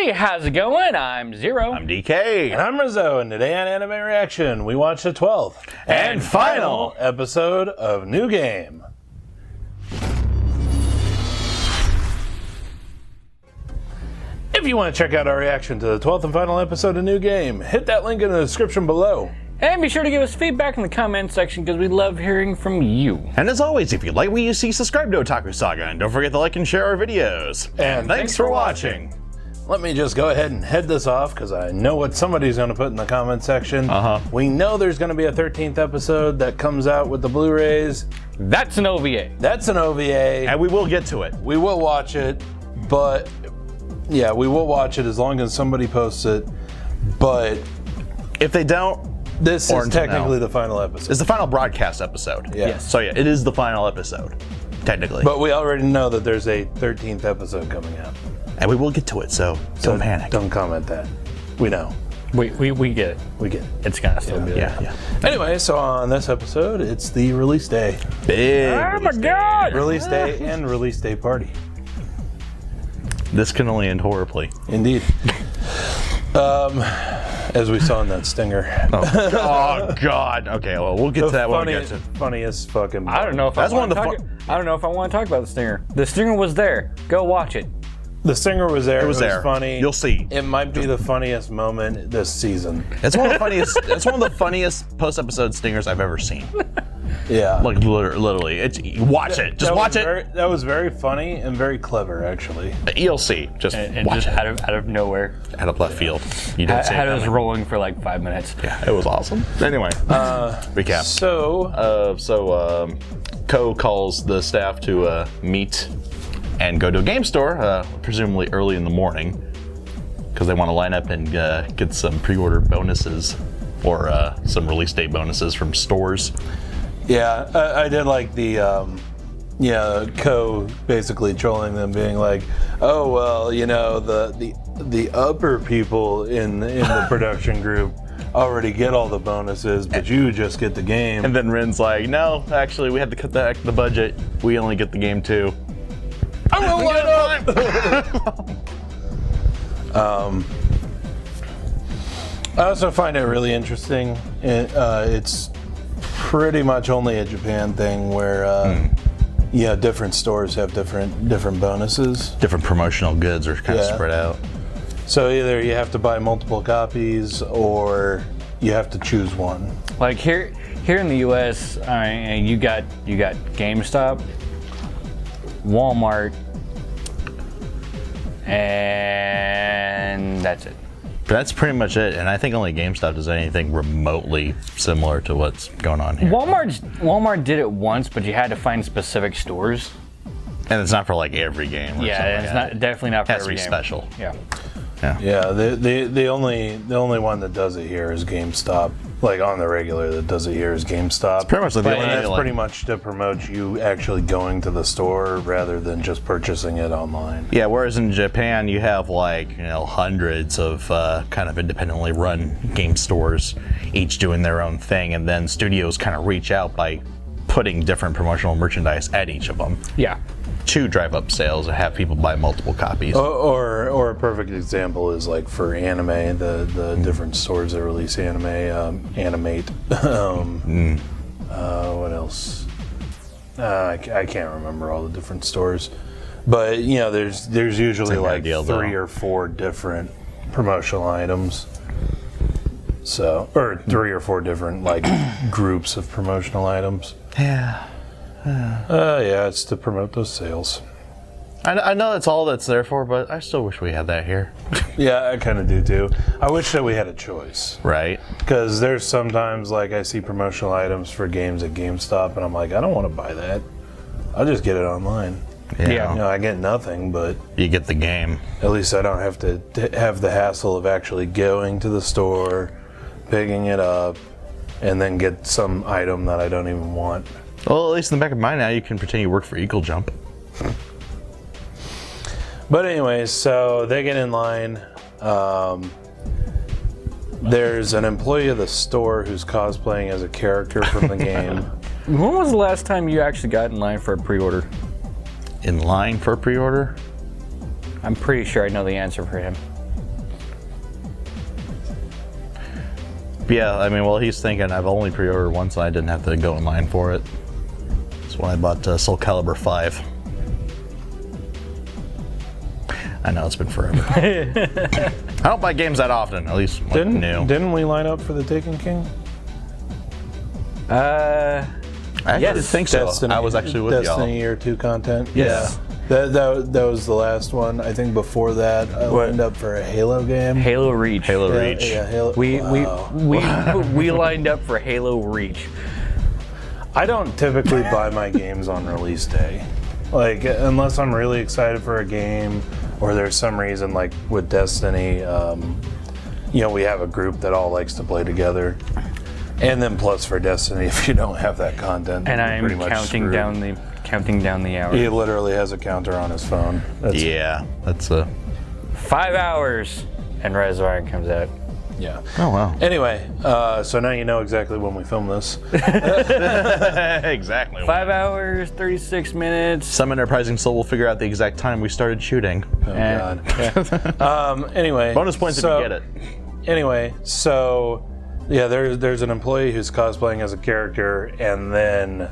Hey, how's it going? I'm Zero. I'm DK. And I'm Rizzo, and today on Anime Reaction, we watch the 12th and final episode of New Game. If you want to check out our reaction to the 12th and final episode of New Game, hit that link in the description below. And be sure to give us feedback in the comment section because we love hearing from you. And as always, if you like what you see, subscribe to Otaku Saga, and don't forget to like and share our videos. And thanks for watching. Let me just go ahead and head this off because I know what somebody's going to put in the comment section. We know there's going to be a 13th episode that comes out with the Blu-rays. That's an OVA. That's an OVA. And we will get to it. We will watch it, but yeah, we will watch it as long as somebody posts it. But if they don't, this is technically the final episode. It's the final broadcast episode. Yeah. Yes. So yeah, it is the final episode, technically. But we already know that there's a 13th episode coming out. And we will get to it, so don't panic. Don't comment that. We know. We get it. We get it. It's gonna still be there. Yeah. Anyway, so on this episode, it's the release day. Big. Oh my god! Release day and release day party. This can only end horribly. Indeed. As we saw in that stinger. Oh God. Okay, well we'll get to that when we get to funniest fucking. I don't know if That's I one want of to the talk. I don't know if I want to talk about the stinger. The stinger was there. Go watch it. The stinger was there. It was there. Funny. You'll see. It might be the funniest moment this season. It's one of the funniest. It's one of the funniest post-episode stingers I've ever seen. Yeah. Like literally, it's watch it. Just watch it. That was very funny and very clever, actually. You'll see. Just And watch just it. out of nowhere. Out of left field. You didn't say Had it us coming. rolling for like 5 minutes. Yeah, it was awesome. Anyway, recap. So, Ko calls the staff to meet and go to a game store, presumably early in the morning, because they want to line up and get some pre-order bonuses or some release date bonuses from stores. yeah, I did like the, Ko basically trolling them, being like, "Oh well, you know, the upper people in the production group already get all the bonuses, but you just get the game." And then Ren's like, "No, actually, we had to cut back the budget. We only get the game too." I'm gonna line up. I also find it really interesting. It's pretty much only a Japan thing where, different stores have different bonuses. Different promotional goods are kind of spread out. So either you have to buy multiple copies or you have to choose one. Like here in the U.S., you got GameStop, Walmart, and that's it. That's pretty much it, and I think only GameStop does anything remotely similar to what's going on here. Walmart did it once, but you had to find specific stores. And it's not for like every game. Or Yeah, it's not definitely not for Has to every be game. special. Yeah. Yeah, the only one that does it here is GameStop. Like on the regular that does it here is GameStop. Pretty much the And only that's like, pretty much to promote you actually going to the store rather than just purchasing it online. Yeah, whereas in Japan you have like hundreds of kind of independently run game stores, each doing their own thing, and then studios kind of reach out by putting different promotional merchandise at each of them. Yeah. To drive up sales and have people buy multiple copies. Or a perfect example is like for anime, the different stores that release anime, Animate. What else? I can't remember all the different stores, but there's usually like three or four different promotional items. So, or three or four different like groups of promotional items. Yeah. Yeah, it's to promote those sales. I know that's all that's there for, but I still wish we had that here. Yeah, I kind of do too. I wish that we had a choice. Right. Because there's sometimes like I see promotional items for games at GameStop and I'm like, I don't want to buy that. I'll just get it online. Yeah. I get nothing, but You get the game. at least I don't have to have the hassle of actually going to the store, picking it up, and then get some item that I don't even want. Well, at least in the back of mind now, you can pretend you work for Eagle Jump. But anyways, so they get in line. There's an employee of the store who's cosplaying as a character from the game. When was the last time you actually got in line for a pre-order? In line for a pre-order? I'm pretty sure I know the answer for him. Yeah, I mean, well, he's thinking I've only pre-ordered once, and I didn't have to go in line for it. That's when I bought Soul Calibur 5. I know, it's been forever. I don't buy games that often, at least new. Didn't we line up for the Taken King? I actually think so. Destiny, I was actually with y'all. Destiny Year 2 content. Yes. Yeah. That was the last one. I think before that, I lined up for a Halo game. Halo Reach. Halo Reach. Yeah, Halo. We lined up for Halo Reach. I don't typically buy my games on release day. Like, unless I'm really excited for a game, or there's some reason, like with Destiny, we have a group that all likes to play together. And then plus for Destiny, if you don't have that content, And I'm pretty much counting down the hours. He literally has a counter on his phone. That's a... 5 hours, and Rise of Iron comes out. Yeah. Oh, wow. Anyway, so now you know exactly when we film this. Exactly. 5 hours, 36 minutes. Some enterprising soul will figure out the exact time we started shooting. Oh, God. Anyway. Bonus points if you get it. Anyway, so... Yeah, there's an employee who's cosplaying as a character, and then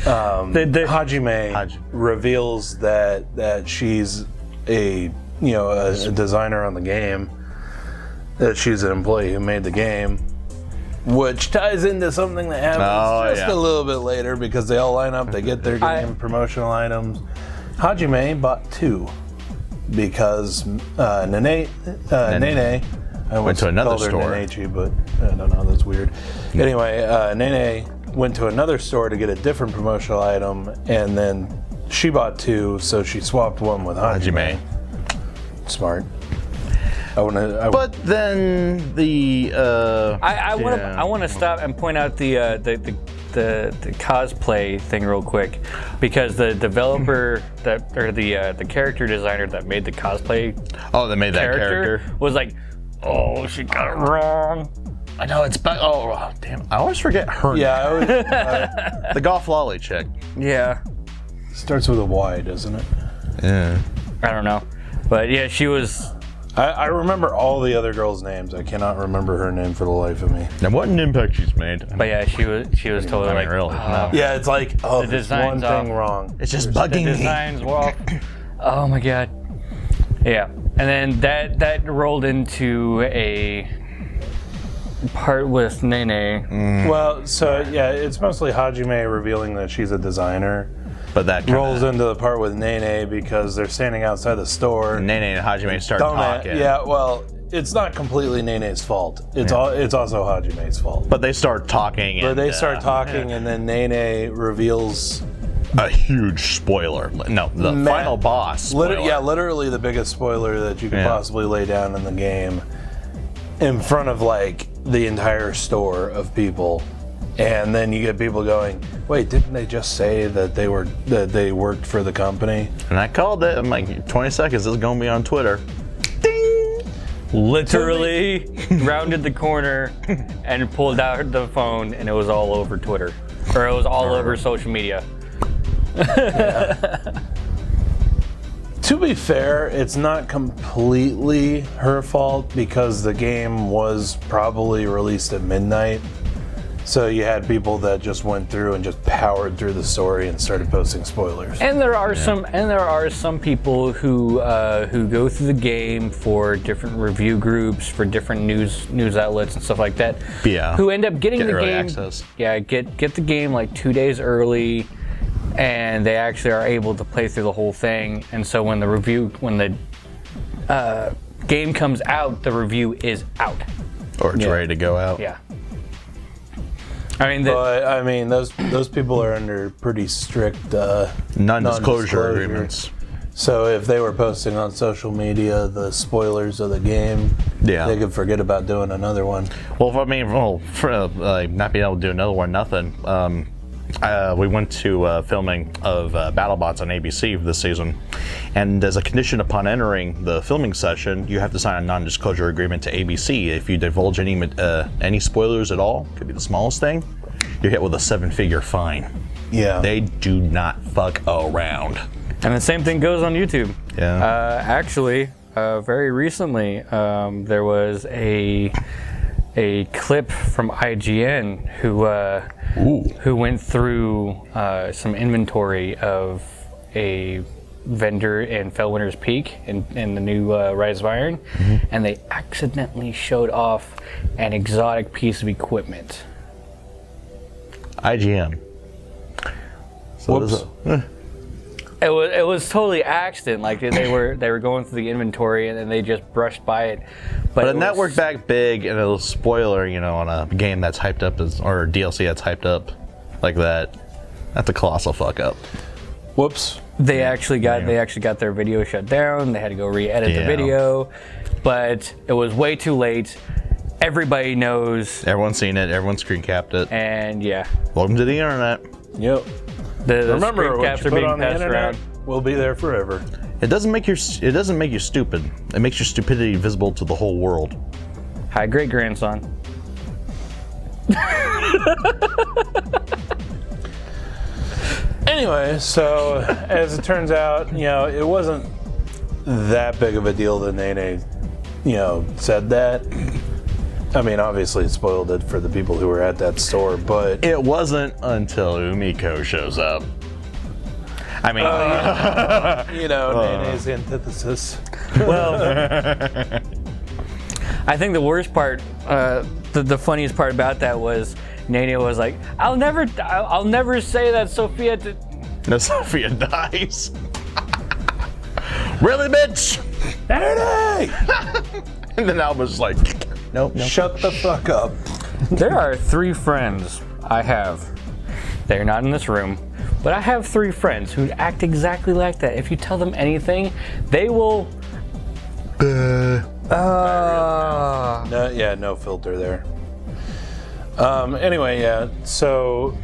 Hajime reveals that she's a designer on the game, that she's an employee who made the game, which ties into something that happens a little bit later because they all line up, they get their game promotional items. Hajime bought 2 because Nene. I went to another store. Nenechi, but I don't know, that's weird. Anyway, Nene went to another store to get a different promotional item, and then she bought 2, so she swapped one with Hajime. Smart. But then the I want to stop and point out the cosplay thing real quick, because the developer the character designer that made the cosplay they made that character was like, oh, she got it wrong. I know, it's back. Oh, damn. I always forget her name. Yeah, the golf lolly chick. Yeah. Starts with a Y, doesn't it? Yeah. I don't know. But yeah, she was... I remember all the other girls' names. I cannot remember her name for the life of me. Now, what an impact she's made. But yeah, she was totally like... really. Yeah, it's like, the there's one design's thing wrong. It's just bugging The me. designs were off. Oh my god. Yeah. And then that rolled into a part with Nene. Well, so yeah, it's mostly Hajime revealing that she's a designer. But that rolls into the part with Nene because they're standing outside the store. Nene and Hajime start talking. Yeah, well, it's not completely Nene's fault. It's also Hajime's fault. But they start talking. And then Nene reveals a huge spoiler. No, the final boss spoiler. Literally the biggest spoiler that you could possibly lay down in the game, in front of like the entire store of people. And then you get people going, wait, didn't they just say that they worked for the company? And I called it. I'm like, 20 seconds, this is going to be on Twitter. Ding! Literally rounded the corner and pulled out the phone, and it was all over Twitter. Or it was all over social media. To be fair, it's not completely her fault because the game was probably released at midnight. So you had people that just went through and just powered through the story and started posting spoilers. And there are some people who go through the game for different review groups, for different news outlets and stuff like that. Yeah. Who end up getting the early game. Access. Yeah, get the game like 2 days early, and they actually are able to play through the whole thing. And so when the game comes out, the review is out. Or it's ready to go out. Yeah. Those people are under pretty strict non-disclosure agreements. So if they were posting on social media the spoilers of the game, they could forget about doing another one. Well, for not being able to do another one, nothing. We went to filming of BattleBots on ABC this season, and as a condition upon entering the filming session, you have to sign a non-disclosure agreement to ABC. If you divulge any spoilers at all, could be the smallest thing, you're hit with a 7-figure fine. Yeah, they do not fuck around. And the same thing goes on YouTube. Yeah. Actually, very recently, there was a a clip from IGN who went through some inventory of a vendor in Fellwinter's Peak in the new Rise of Iron, and they accidentally showed off an exotic piece of equipment. IGN. So Whoops. It was totally accident. Like they were going through the inventory and then they just brushed by it. But a network that big and a spoiler, on a game that's hyped up or DLC that's hyped up like that, that's a colossal fuck up. Whoops. They actually got their video shut down. They had to go re-edit the video, but it was way too late. Everybody knows. Everyone's seen it. Everyone screen capped it. And yeah. Welcome to the internet. Yep. The Remember, screen what caps you are put being on the passed internet around. will be there forever. It doesn't make you stupid. It makes your stupidity visible to the whole world. Hi, great grandson. Anyway, so as it turns out, it wasn't that big of a deal that Nene, said that. I mean, obviously it spoiled it for the people who were at that store, but It wasn't until Umiko shows up. I mean, Nene's antithesis. Well, I think the worst part, the funniest part about that was Nene was like, I'll never say that Sophia did. no, Sophia dies. Really, bitch? Nene! And then Alba's like, nope. Shut the fuck up. There are 3 friends I have. They're not in this room, but I have 3 friends who act exactly like that. If you tell them anything, they will. No filter there. Anyway, so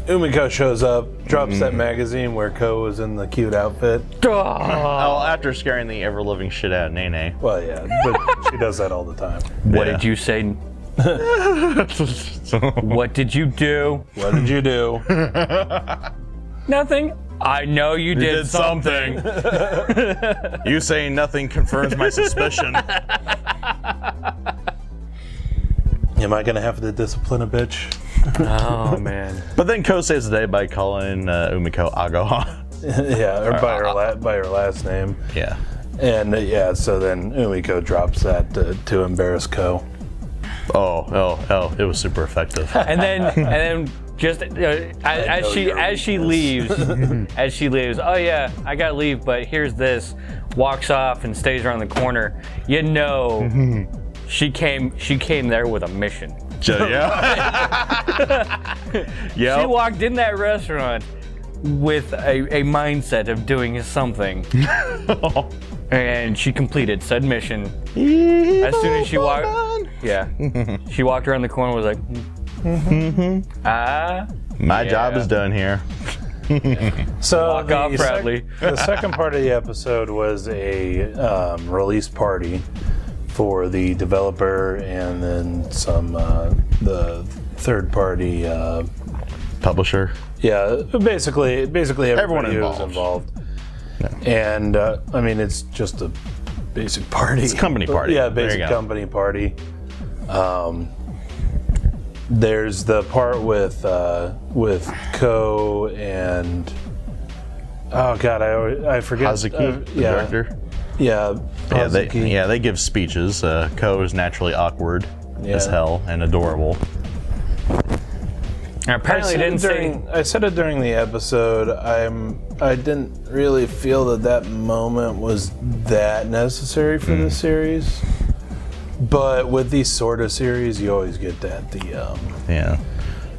Umiko shows up, drops that magazine where Ko was in the cute outfit. Oh, after scaring the ever-living shit out of Nene. Well, yeah, but she does that all the time. What did you say? What did you do? What did you do? Nothing. I know you did something. You saying nothing confirms my suspicion. Am I gonna have to discipline a bitch? Oh man. But then Ko saves the day by calling Umiko Agaha. Yeah, or by her last name. Yeah. And so then Umiko drops that to embarrass Ko. Oh, it was super effective. And then just as she leaves, oh yeah, I gotta leave, but here's this. Walks off and stays around the corner. She came there with a mission. Yeah. She walked in that restaurant with a mindset of doing something. And she completed said mission. As soon as she walked, she walked around the corner and was like, My job is done here. So Walk off proudly. The second part of the episode was a release party for the developer and then some the third party Publisher. Yeah, basically Everyone everybody who was involved. And I mean, it's just a basic party. It's a company party. Yeah, There you basic go. company party. There's the part with Ko and oh god, I forget. Hazuki, the director. Yeah, Hazuki. They give speeches. Ko is naturally awkward as hell and adorable. apparently I said it during the episode. I didn't really feel that moment was that necessary for the series. But with these sort of series, you always get that.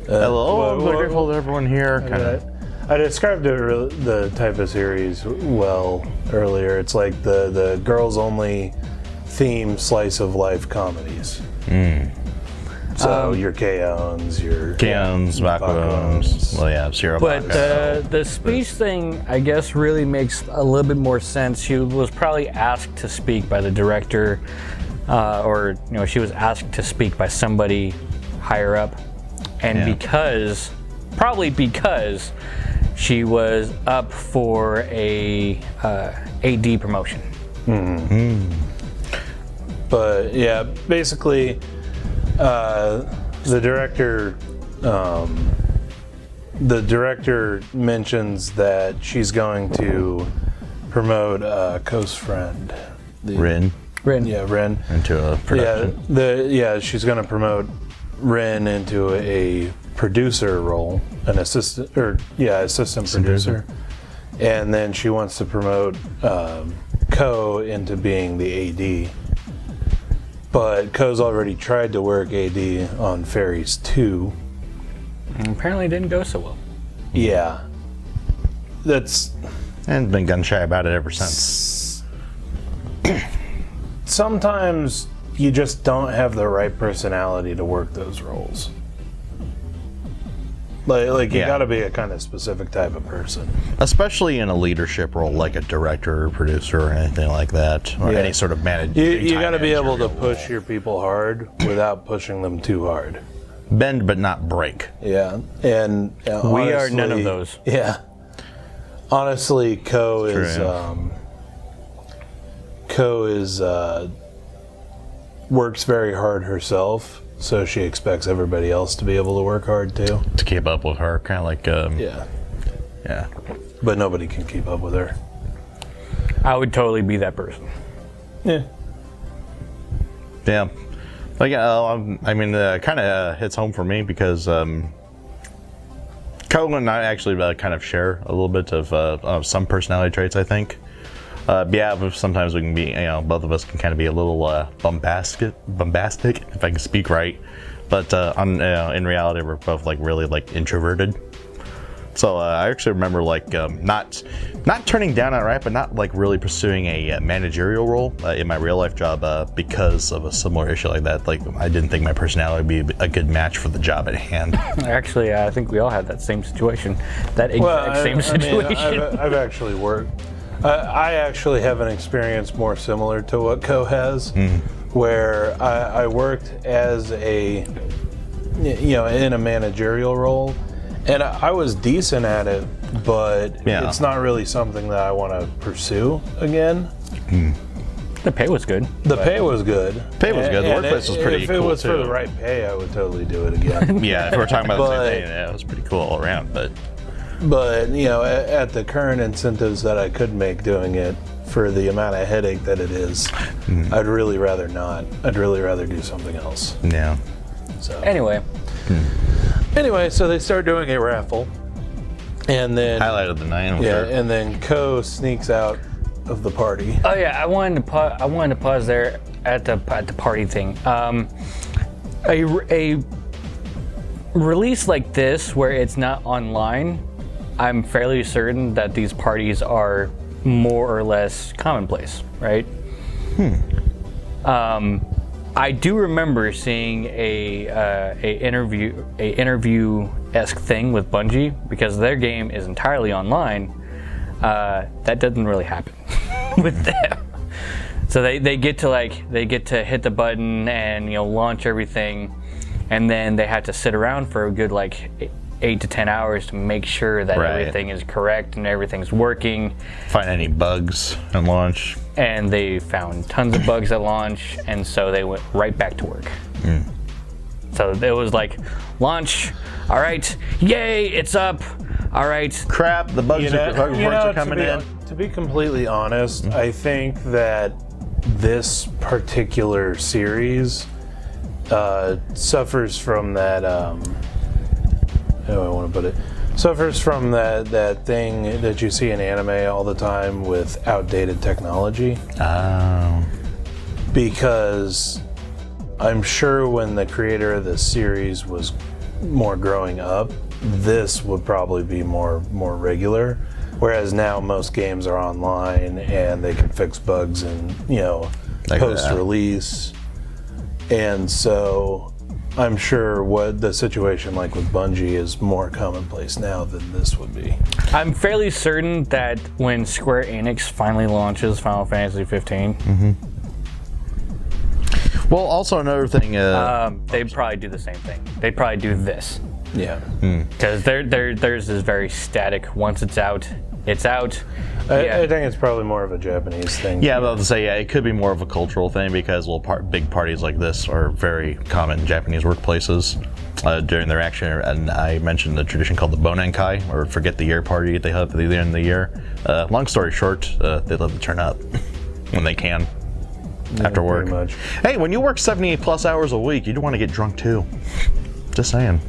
Hello, I'm grateful to everyone here. I described the type of series well earlier. It's like the girls only theme slice of life comedies. So your K-Ons, your Bakuons. Well, yeah, Zero. But the speech thing, I guess, really makes a little bit more sense. She was probably asked to speak by the director, or she was asked to speak by somebody higher up, and probably because she was up for a AD promotion. But yeah, basically, the director mentions that she's going to promote Ko's friend, Rin. Yeah, Rin Into a production. She's going to promote Rin into a producer role, an assistant producer, and then she wants to promote Ko into being the AD. But Ko's already tried to work AD on Fairies 2. And apparently it didn't go so well. Yeah. And been gun shy about it ever since. Sometimes you just don't have the right personality to work those roles. Like you gotta be a kind of specific type of person. Especially in a leadership role like a director or producer or anything like that. Or any sort of management. You gotta be able to push your people hard without pushing them too hard. Bend but not break. Yeah. And We are none of those. Yeah. Honestly, Ko is works very hard herself, so she expects everybody else to be able to work hard too. To keep up with her, kind of like yeah. But nobody can keep up with her. I would totally be that person. Yeah. Yeah. Like, I mean, kind of hits home for me because Ko and I actually kind of share a little bit of some personality traits, I think. But sometimes we can be, both of us can kind of be a little bombastic, if I can speak right. But in reality, we're both really introverted. So I actually remember not turning down outright, but not really pursuing a managerial role in my real life job because of a similar issue like that. I didn't think my personality would be a good match for the job at hand. Actually, I think we all had that same situation. That exact same situation. I've actually worked. I actually have an experience more similar to what Ko has, where I worked as in a managerial role, and I was decent at it, but it's not really something that I want to pursue again. The pay was good. The pay was good. Pay was good. The workplace was pretty cool. If it was too. for the right pay, I would totally do it again. Yeah, if we're talking about the same thing, it was pretty cool all around. But at the current incentives that I could make doing it for the amount of headache that it is, I'd really rather not. I'd really rather do something else. Yeah. So Anyway, so they start doing a raffle, and then Highlight of the night. and then Ko sneaks out of the party. oh yeah, I wanted to pause there at the party thing. A release like this where it's not online, I'm fairly certain that these parties are more or less commonplace, right? I do remember seeing a interview-esque thing with Bungie because their game is entirely online. That doesn't really happen with them. So they get to hit the button and launch everything, and then they had to sit around for a good 8 to 10 hours to make sure that everything is correct and everything's working. Find any bugs at launch. And they found tons of bugs at launch, and so they went right back to work. So it was launch, all right, yay, it's up, all right. Crap, the bugs are coming in. To be completely honest, I think that this particular series suffers from that, how do I want to put it? Suffers from that thing that you see in anime all the time with outdated technology. Oh. Because I'm sure when the creator of this series was more growing up, this would probably be more regular. Whereas now most games are online and they can fix bugs in post-release. And so I'm sure what the situation like with Bungie is more commonplace now than this would be. I'm fairly certain that when Square Enix finally launches Final Fantasy 15, Well, also another thing. they'd probably do the same thing. They'd probably do this. Yeah. Because theirs is very static. Once it's out, It's out. I think it's probably more of a Japanese thing. Yeah, I was about to say, it could be more of a cultural thing because big parties like this are very common in Japanese workplaces during their action. And I mentioned the tradition called the Bonenkai, or forget the year party they have at the end of the year. Long story short, they love to turn up when they can after work. Pretty much. Hey, when you work 78 plus hours a week, you do want to get drunk too. Just saying.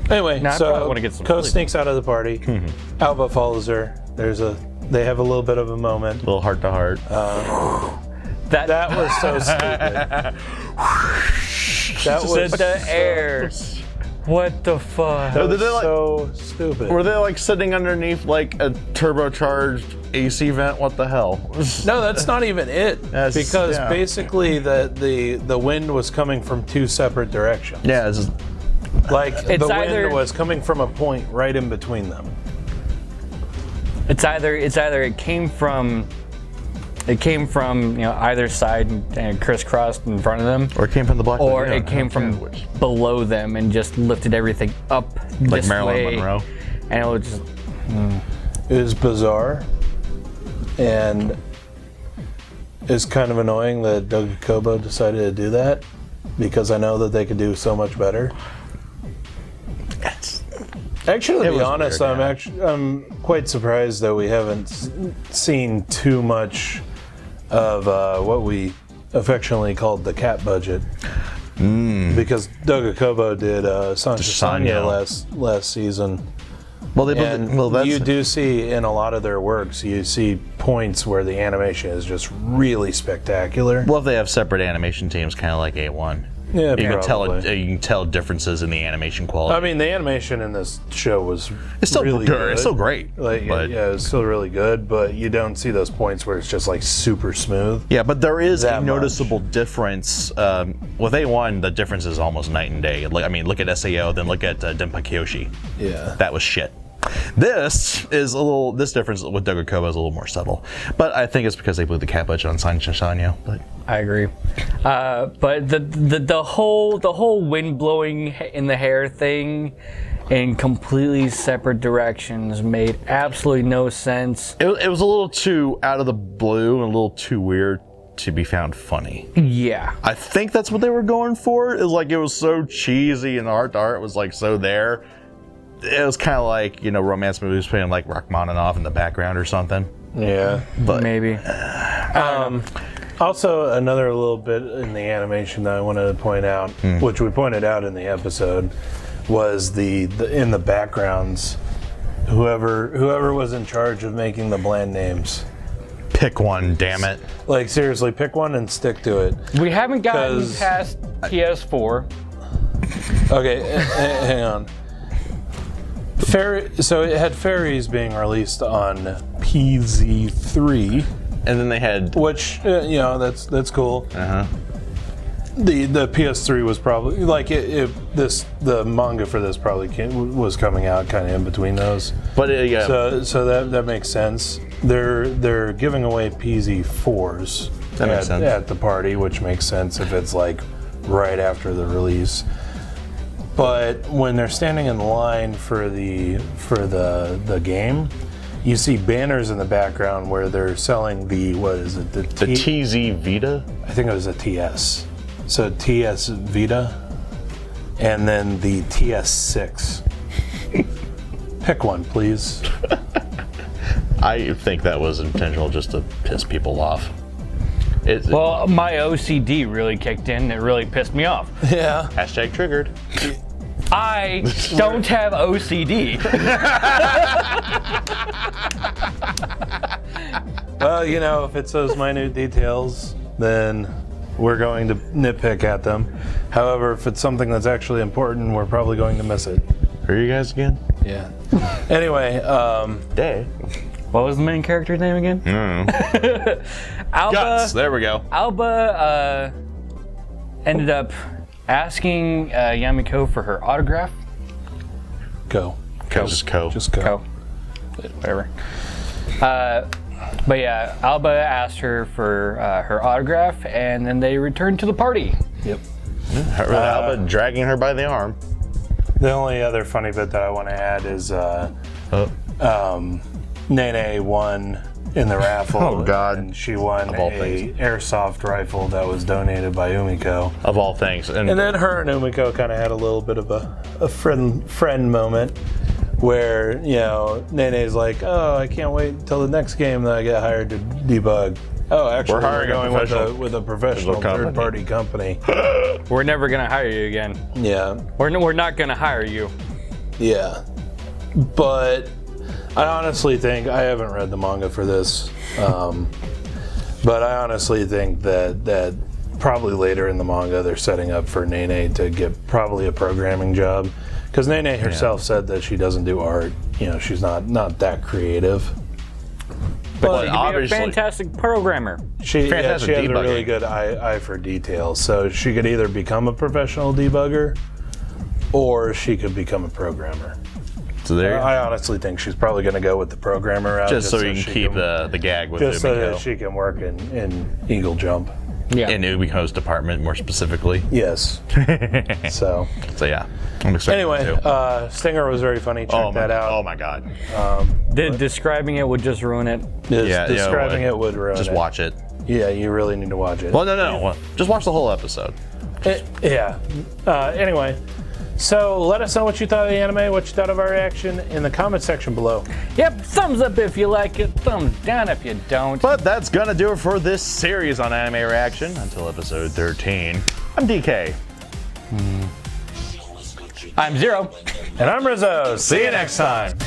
Anyway, I probably wanna get some Ko sleep. sneaks out of the party. Alba follows her. They have a little bit of a moment. A little heart to heart. That was so stupid. That was the air. What the fuck? That was They're like- so stupid. Were they like sitting underneath like a turbocharged AC vent? What the hell? No, that's not even it. That's- Because yeah. basically the wind was coming from two separate directions. Yeah, it's just, Like It's the either- wind was coming from a point right in between them. It's either it came from either side and crisscrossed in front of them, or it came from the black. or Lagoon, it came from which, below them and just lifted everything up like this Marilyn way, Monroe. and it was just It was bizarre, and it's kind of annoying that Doug Kobo decided to do that, because I know that they could do so much better. Actually, to be was honest, weird, I'm quite surprised that we haven't seen too much of what we affectionately called the cat budget. Because Doug Kobo did Sancho Sanya last season. Well, And you do see in a lot of their works, you see points where the animation is just really spectacular. Well, if they have separate animation teams, kind of like A1. Yeah, you can probably. you can tell differences in the animation quality. I mean, the animation in this show was it's still really good. good. It's still great. Like, but, yeah, it's still really good, but you don't see those points where it's just like super smooth. yeah, but there is a That noticeable difference. With A1, the difference is almost night and day. Like, I mean, look at SAO, then look at Denpa Kyoshi. Yeah. That was shit. This difference with Doug Kobo is a little more subtle, but I think it's because they blew the cat budget on Sancho Sanya. But I agree. But the whole wind blowing in the hair thing in completely separate directions made absolutely no sense. it was a little too out of the blue and a little too weird to be found funny. Yeah. I think that's what they were going for. It was so cheesy and the art to art was like so there. It was kind of like, romance movies playing like Rachmaninoff in the background or something. Yeah. But Maybe. Also, another little bit in the animation that I wanted to point out, which we pointed out in the episode, was the in the backgrounds, whoever was in charge of making the bland names. pick one, damn it. Like, seriously, pick one and stick to it. We haven't gotten 'Cause- past PS4. Okay, hang on. So it had Fairies being released on PZ3, And then they had which that's cool. The PS3 was probably like the manga for this probably was coming out kind of in between those. but yeah. So that makes sense. They're giving away PZ4s That makes sense. at the party, which makes sense if it's like right after the release. But when they're standing in line for the game, you see banners in the background where they're selling the the TZ Vita. I think it was a TS. So TS Vita, and then the TS6. Pick one, please. I think that was intentional just to piss people off. Well, my OCD really kicked in. It really pissed me off. Yeah. Hashtag triggered. I don't have OCD. Well, if it's those minute details, then we're going to nitpick at them. However, if it's something that's actually important, we're probably going to miss it. Who are you guys again? Yeah. Anyway, Day. What was the main character's name again? Alba. Guts. There we go. Alba ended up asking Yamiko for her autograph. go. Just Co. Just go. Oh, whatever. But yeah, Alba asked her for her autograph, and then they returned to the party. Yep. Alba dragging her by the arm. The only other funny bit that I want to add is Nene won in the raffle. Oh, God. And she won Of all a things. airsoft rifle that was donated by Umiko. Of all things. And then her and Umiko kind of had a little bit of a friend moment where, you know, Nene's like, oh, I can't wait until the next game that I get hired to debug. Oh, actually, hiring we're a going with a professional third-party company. We're never gonna hire you again. Yeah. We're not gonna hire you. Yeah. But I honestly think, I haven't read the manga for this, but I honestly think that probably later in the manga they're setting up for Nene to get probably a programming job. Because Nene herself said that she doesn't do art. You know, she's not that creative. But she could be a obviously- fantastic programmer. She has a debugging. really good eye for detail. So she could either become a professional debugger or she could become a programmer. So there, I honestly think she's probably going to go with the programmer route. just so you can keep the gag with just so Umiko. that she can work in Eagle Jump. Yeah. In Umiko's department, more specifically. Yes. So yeah, I'm expecting anyway, to. Stinger was very funny. Check that out. Oh my god. Describing it would just ruin it. Describing it would ruin Just it. watch it. Yeah, you really need to watch it. Well, no. Well, just watch the whole episode. Yeah. Anyway, so let us know what you thought of the anime, what you thought of our reaction in the comment section below. Yep, thumbs up if you like it, thumbs down if you don't. But that's gonna do it for this series on Anime Reaction. Until episode 13, I'm DK. I'm Zero. And I'm Rizzo. See you next time.